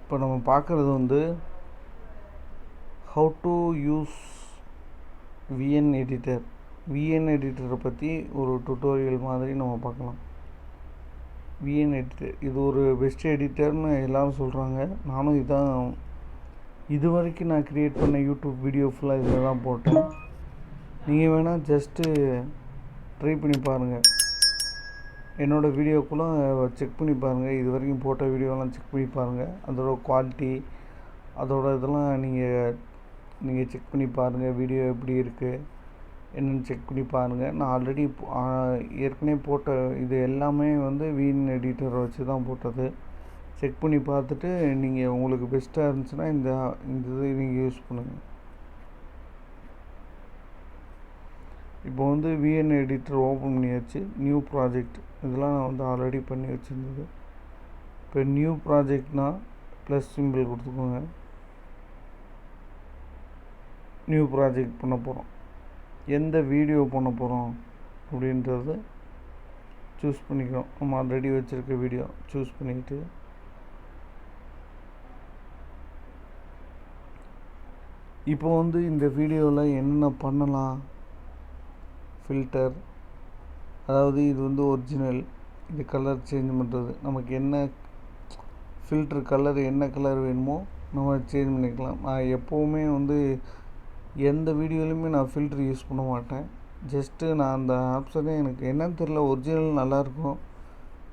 இப்போ நம்ம பார்க்குறது வந்து how to use VN editor. VN எடிட்டரை பற்றி ஒரு டுட்டோரியல் மாதிரி நம்ம பார்க்கலாம். விஎன் எடிட்டர் இது ஒரு பெஸ்ட் எடிட்டர்னு எல்லோரும் சொல்கிறாங்க. நானும் இது வரைக்கும் நான் க்ரியேட் பண்ண யூடியூப் வீடியோ ஃபுல்லாக இதில் தான் போட்டேன். நீங்கள் வேணால் ஜஸ்ட்டு ட்ரை பண்ணி பாருங்கள். என்னோடய வீடியோக்குள்ளே செக் பண்ணி பாருங்கள். இது வரைக்கும் போட்ட வீடியோலாம் செக் பண்ணி பாருங்கள். அதோட குவாலிட்டி அதோட இதெல்லாம் நீங்கள் செக் பண்ணி பாருங்கள். வீடியோ எப்படி இருக்குது என்னென்னு செக் பண்ணி பாருங்கள். நான் ஆல்ரெடி ஏற்கனவே போட்ட இது எல்லாமே வந்து விஎன் எடிட்டரை வச்சு தான் போட்டது. செக் பண்ணி பார்த்துட்டு நீங்கள் உங்களுக்கு பெஸ்ட்டாக இருந்துச்சுன்னா இந்த இது நீங்கள் யூஸ் பண்ணுங்கள். இப்போ வந்து விஎன் எடிட்டர் ஓப்பன் பண்ணியாச்சு. நியூ ப்ராஜெக்ட் இதெல்லாம் நான் வந்து ஆல்ரெடி பண்ணி வச்சுருந்தது. இப்போ நியூ ப்ராஜெக்ட்னால் ப்ளஸ் சிம்பிள் கொடுத்துக்கோங்க. நியூ ப்ராஜெக்ட் பண்ண போகிறோம். எந்த வீடியோ பண்ண போகிறோம் அப்படின்றது சூஸ் பண்ணிக்கிறோம். நம்ம ஆல்ரெடி வச்சுருக்க வீடியோ சூஸ் பண்ணிக்கிட்டு இப்போ வந்து இந்த வீடியோவில் என்ன பண்ணலாம். ஃபில்டர், அதாவது இது வந்து ஒரிஜினல். இது கலர் சேஞ்ச் பண்ணுறது. நமக்கு என்ன ஃபில்ட்ரு கலர் என்ன கலர் வேணுமோ நம்ம சேஞ்ச் பண்ணிக்கலாம். நான் எப்போவுமே வந்து எந்த வீடியோலையுமே நான் ஃபில்ட்ரு யூஸ் பண்ண மாட்டேன். ஜஸ்ட்டு நான் அந்த ஆப்ஷனே எனக்கு என்னன்னு தெரியல, ஒரிஜினல் நல்லாயிருக்கும்.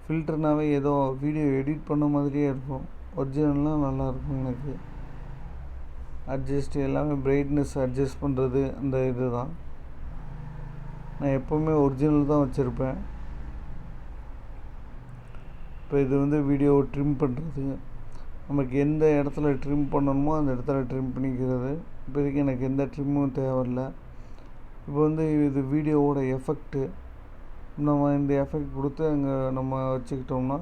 ஃபில்டர்னாவே ஏதோ வீடியோ எடிட் பண்ண மாதிரியே இருக்கும். ஒரிஜினல்னால் நல்லாயிருக்கும். எனக்கு எல்லாமே பிரைட்னஸ் அட்ஜஸ்ட் பண்ணுறது அந்த இது தான். நான் எப்போவுமே ஒரிஜினல் தான் வச்சுருப்பேன். இப்போ இது வந்து வீடியோவை ட்ரிம் பண்ணுறது. நமக்கு எந்த இடத்துல ட்ரிம் பண்ணணுமோ அந்த இடத்துல ட்ரிம் பண்ணிக்கிறது. இப்போதைக்கு எனக்கு எந்த ட்ரிம்மும் தேவையில்லை. இப்போ வந்து இது வீடியோவோட எஃபெக்ட்டு. நம்ம இந்த எஃபெக்ட் கொடுத்து அங்கே நம்ம வச்சுக்கிட்டோம்னா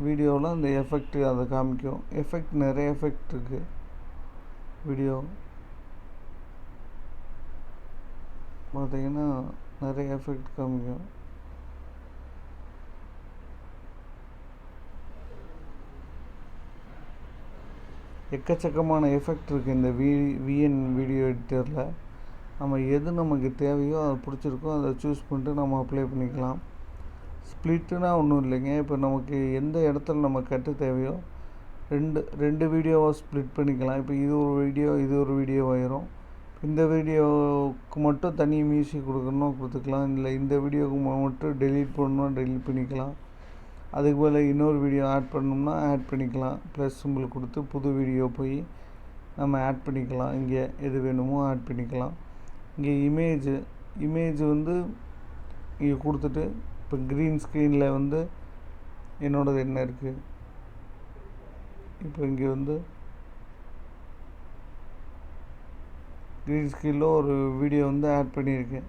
வீடியோவில் அந்த எஃபெக்ட்டு அதை காமிக்கும். எஃபெக்ட் நிறைய எஃபெக்ட் இருக்குது. வீடியோ பார்த்தீங்கன்னா நிறைய எஃபெக்ட் காமிக்கும். எக்கச்சக்கமான எஃபெக்ட் இருக்குது இந்த விஎன் வீடியோ எடிட்டரில். நம்ம எது நமக்கு தேவையோ அதை பிடிச்சிருக்கோ அதை சூஸ் பண்ணிட்டு நம்ம அப்ளை பண்ணிக்கலாம். ஸ்ப்ளிட்டுனா ஒன்றும் இல்லைங்க. இப்போ நமக்கு எந்த இடத்துல நம்ம கட்டு தேவையோ ரெண்டு வீடியோவாக ஸ்ப்ளிட் பண்ணிக்கலாம். இப்போ இது ஒரு வீடியோ ஆயிரும். இந்த வீடியோவுக்கு மட்டும் தனி மியூசிக் கொடுத்துக்கலாம். இல்லை இந்த வீடியோவுக்கு மட்டும் டெலீட் பண்ணணும்னா டெலீட் பண்ணிக்கலாம். அதுக்கு போல் இன்னொரு வீடியோ ஆட் பண்ணணும்னா ஆட் பண்ணிக்கலாம். ப்ளஸ் சிம்பிள் கொடுத்து புது வீடியோ போய் நம்ம ஆட் பண்ணிக்கலாம். இங்கே எது வேணுமோ ஆட் பண்ணிக்கலாம். இங்கே இமேஜ் வந்து இங்கே கொடுத்துட்டு இப்போ க்ரீன் ஸ்க்ரீனில் வந்து என்னோடது என்ன இருக்குது. இப்போ இங்கே வந்து க்ரீன் ஸ்க்ரீனில் ஒரு வீடியோ வந்து ஆட் பண்ணியிருக்கேன்.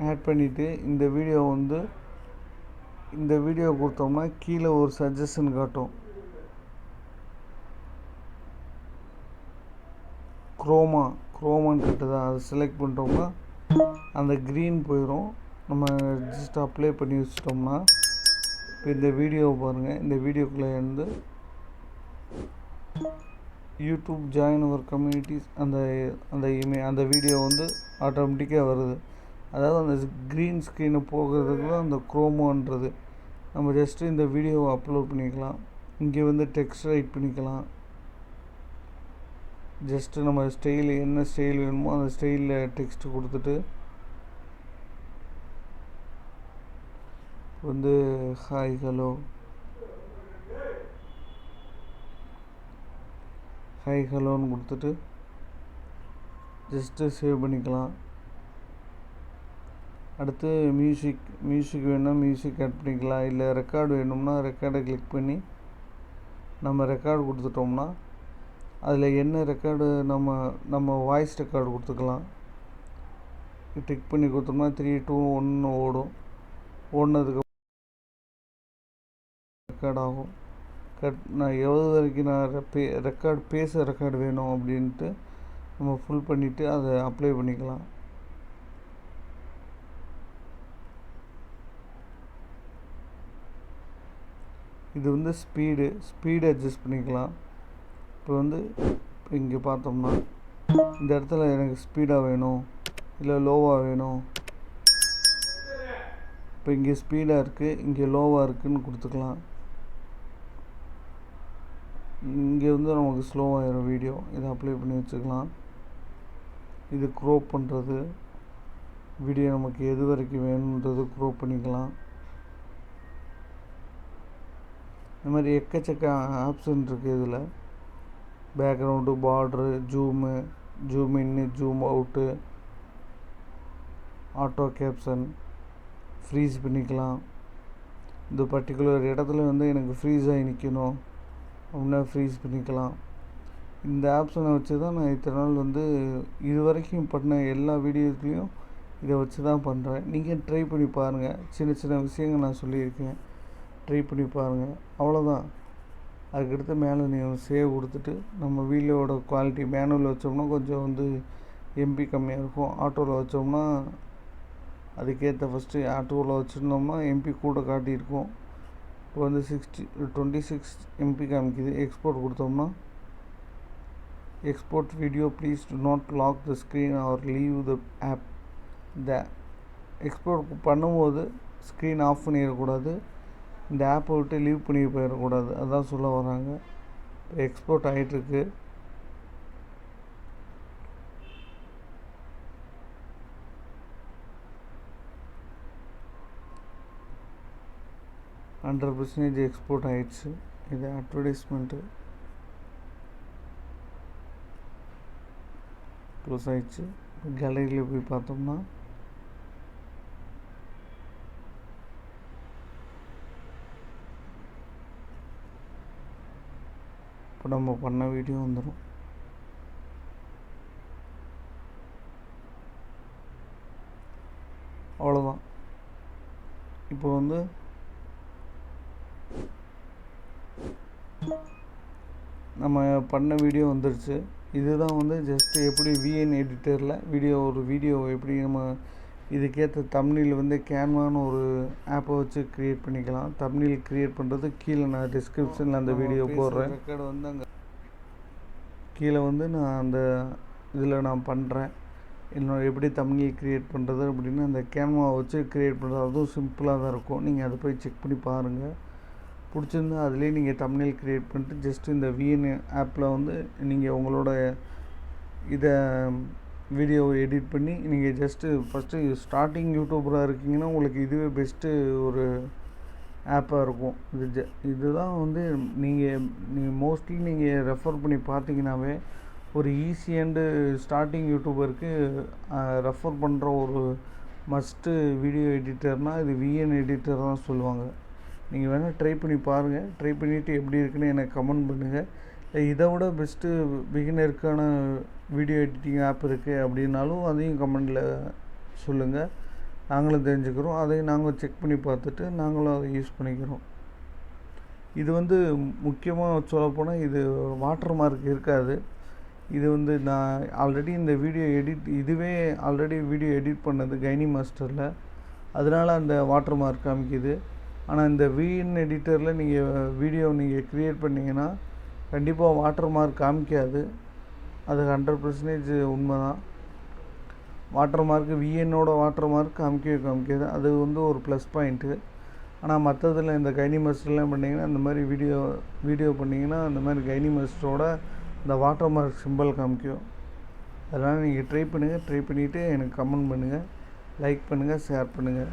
ஆட் பண்ணிவிட்டு இந்த வீடியோ கொடுத்தோம்னா கீழே ஒரு சஜஷன் காட்டும். குரோமான்னு கட்டுதா, அதை செலக்ட் பண்ணிட்டோம்னா அந்த க்ரீன் போயிடும். நம்ம ஜஸ்ட் அப்ளை பண்ணி வச்சிட்டோம்னா இப்போ இந்த வீடியோவை பாருங்கள். இந்த வீடியோக்குள்ளே வந்து யூடியூப் ஜாயின் அவர் கம்யூனிட்டிஸ் அந்த வீடியோ வந்து ஆட்டோமேட்டிக்காக வருது. அதாவது அந்த க்ரீன் ஸ்க்ரீனை போகிறதுக்கு தான் அந்த குரோமோன்றது. நம்ம ஜஸ்ட்டு இந்த வீடியோவை அப்லோட் பண்ணிக்கலாம். இங்கே வந்து டெக்ஸ்ட் ரைட் பண்ணிக்கலாம். ஜஸ்ட்டு நம்ம என்ன ஸ்டைல் வேணுமோ அந்த ஸ்டைலில் டெக்ஸ்ட்டு கொடுத்துட்டு வந்து ஹாய் ஹலோன்னு கொடுத்துட்டு ஜஸ்ட்டு சேவ் பண்ணிக்கலாம். அடுத்து மியூசிக் வேணும்னா மியூசிக் ஆட் பண்ணிக்கலாம். இல்லை ரெக்கார்டு வேணும்னா ரெக்கார்டை கிளிக் பண்ணி நம்ம ரெக்கார்டு கொடுத்துட்டோம்னா அதில் என்ன ரெக்கார்டு நம்ம வாய்ஸ் ரெக்கார்டு கொடுத்துக்கலாம். டிக் பண்ணி கொடுத்தோம்னா 3, 2, 1 ஓடும். ஓடினதுக்கு ரெக்கார்ட் ஆகும். நான் எவ்வளோ வரைக்கும் ரெக்கார்டு வேணும் அப்படின்ட்டு நம்ம ஃபுல் பண்ணிவிட்டு அதை அப்ளை பண்ணிக்கலாம். இது வந்து ஸ்பீடு அட்ஜஸ்ட் பண்ணிக்கலாம். இப்போ வந்து இங்கே பார்த்தோம்னா இந்த இடத்துல எனக்கு ஸ்பீடாக வேணும் இல்லை லோவாக வேணும். இப்போ இங்கே ஸ்பீடாக இருக்குது, இங்கே லோவாக இருக்குதுன்னு கொடுத்துக்கலாம். இங்கே வந்து நமக்கு ஸ்லோவாகிடும் வீடியோ. இதை அப்ளை பண்ணி வச்சுக்கலாம். இது க்ரோப் பண்ணுறது, வீடியோ நமக்கு எது வரைக்கும் வேணுன்றது க்ரோப் பண்ணிக்கலாம். இந்த மாதிரி எக்கச்சக்க ஆப்ஷன் இருக்குது இதில். பேக்ரவுண்டு, பார்ட்ரு, ஜூம் இன்னு, zoom out, auto caption, freeze பண்ணிக்கலாம். இந்த பர்டிகுலர் இடத்துல வந்து எனக்கு ஃப்ரீஸ் ஆகி நிற்கணும் அப்படின்னா ஃப்ரீஸ் பண்ணிக்கலாம். இந்த ஆப்ஷனை வச்சு தான் நான் இத்தனை நாள் வந்து இது வரைக்கும் பண்ண எல்லா வீடியோஸ்லேயும் இதை வச்சு தான் பண்ணுறேன். நீங்கள் ட்ரை பண்ணி பாருங்கள். சின்ன சின்ன விஷயங்கள் நான் சொல்லியிருக்கேன், ட்ரை பண்ணி பாருங்கள். அவ்வளோதான். அதுக்கடுத்து மேலே நீங்கள் சேவ் கொடுத்துட்டு நம்ம வீடியோவோட குவாலிட்டி மேனுவலில் வச்சோம்னா கொஞ்சம் வந்து எம்பி கம்மியாக இருக்கும். ஆட்டோவில் வச்சோம்னா அதுக்கேற்ற ஃபஸ்ட்டு ஆட்டோவில் வச்சுருந்தோம்னா எம்பி கூட காட்டியிருக்கும். இப்போ வந்து 26 எம்பி காமிக்குது. எக்ஸ்போர்ட் கொடுத்தோம்னா export video please do not lock the screen or leave the app. இந்த எக்ஸ்போர்ட் பண்ணும்போது ஸ்க்ரீன் ஆஃப் பண்ணிடக்கூடாது, இந்த ஆப்பை விட்டு லீவ் பண்ணி போயிடக்கூடாது, அதான் சொல்ல வராங்க. இப்போ எக்ஸ்போர்ட் ஆகிட்டுருக்கு. %% எக்ஸ்போர்ட் ஆகிடுச்சு. இது அட்வர்டைஸ்மெண்ட்டு க்ளோஸ் ஆகிடுச்சு. கேலரியில் போய் பார்த்தோம்னா இப்போ நம்ம பண்ண வீடியோ வந்துடும். அவ்வளோதான். இப்போ வந்து நம்ம பண்ண வீடியோ வந்துடுச்சு. இதுதான் வந்து ஜஸ்ட்டு எப்படி விஎன் எடிட்டரில் ஒரு வீடியோ எப்படி நம்ம இதுக்கேற்ற தம்ப்நெயில் வந்து கேன்வான்னு ஒரு ஆப்பை வச்சு க்ரியேட் பண்ணிக்கலாம். தம்ப்நெயில் க்ரியேட் பண்ணுறது கீழே நான் டிஸ்கிரிப்ஷனில் அந்த வீடியோ போடுறேன். ரெக்கார்டு வந்து அங்கே கீழே வந்து நான் அந்த இதில் நான் பண்ணுறேன். என்னோட எப்படி தம்ப்நெயில் க்ரியேட் பண்ணுறது அப்படின்னு அந்த கேன்வாவை வச்சு க்ரியேட் பண்ணுறது. அதுவும் சிம்பிளாக தான் இருக்கும். நீங்கள் அதை போய் செக் பண்ணி பாருங்கள். பிடிச்சிருந்தா அதுலேயே நீங்கள் தம்ப்நெயில் க்ரியேட் பண்ணிட்டு ஜஸ்ட்டு இந்த விஎன் ஆப்பில் வந்து நீங்கள் உங்களோட இதை வீடியோவை எடிட் பண்ணி நீங்கள் ஃபஸ்ட்டு ஸ்டார்டிங் யூடியூபராக இருக்கீங்கன்னா உங்களுக்கு இதுவே பெஸ்ட்டு ஒரு ஆப்பாக இருக்கும். இதுதான் வந்து நீங்கள் மோஸ்ட்லி நீங்கள் ரெஃபர் பண்ணி பார்த்தீங்கன்னாவே ஒரு ஈஸி அண்டு ஸ்டார்டிங் யூடியூபருக்கு ரெஃபர் பண்ணுற ஒரு மஸ்ட்டு வீடியோ எடிட்டர்னால் இது விஎன் எடிட்டர் தான் சொல்லுவாங்க. நீங்கள் வேணால் ட்ரை பண்ணி பாருங்கள். ட்ரை பண்ணிவிட்டு எப்படி இருக்குன்னு எனக்கு கமெண்ட் பண்ணுங்கள். இதை விட பெஸ்ட்டு பிகினருக்கான வீடியோ எடிட்டிங் ஆப் இருக்குது அப்படின்னாலும் அதையும் கமெண்டில் சொல்லுங்கள். நாங்களும் தெரிஞ்சுக்கிறோம். அதையும் நாங்கள் செக் பண்ணி பார்த்துட்டு நாங்களும் அதை யூஸ் பண்ணிக்கிறோம். இது வந்து முக்கியமாக சொல்லப்போனால் இது வாட்டர் மார்க் இருக்காது. இது வந்து நான் ஆல்ரெடி இந்த இதுவே ஆல்ரெடி வீடியோ எடிட் பண்ணது கைனி மாஸ்டரில், அதனால் அந்த வாட்டர் மார்க் காமிக்குது. ஆனால் இந்த விஎன் எடிட்டரில் நீங்கள் க்ரியேட் பண்ணிங்கன்னா கண்டிப்பாக வாட்டர் மார்க் காமிக்காது. அது 100% உண்மை தான். வாட்டர் மார்க்கு விஎன்னோட வாட்டர் மார்க் காமிக்காது. அது வந்து ஒரு ப்ளஸ் பாயிண்ட்டு. ஆனால் மற்றதில் இந்த கைனி மாஸ்டர்லாம் பண்ணிங்கன்னா அந்த மாதிரி வீடியோ பண்ணிங்கன்னா அந்த மாதிரி கைனி மாஸ்டரோட இந்த வாட்டர் மார்க் சிம்பிள் காமிக்கும். அதனால் நீங்கள் ட்ரை பண்ணுங்கள். ட்ரை பண்ணிவிட்டு எனக்கு கமெண்ட் பண்ணுங்கள், லைக் பண்ணுங்கள், ஷேர் பண்ணுங்கள்.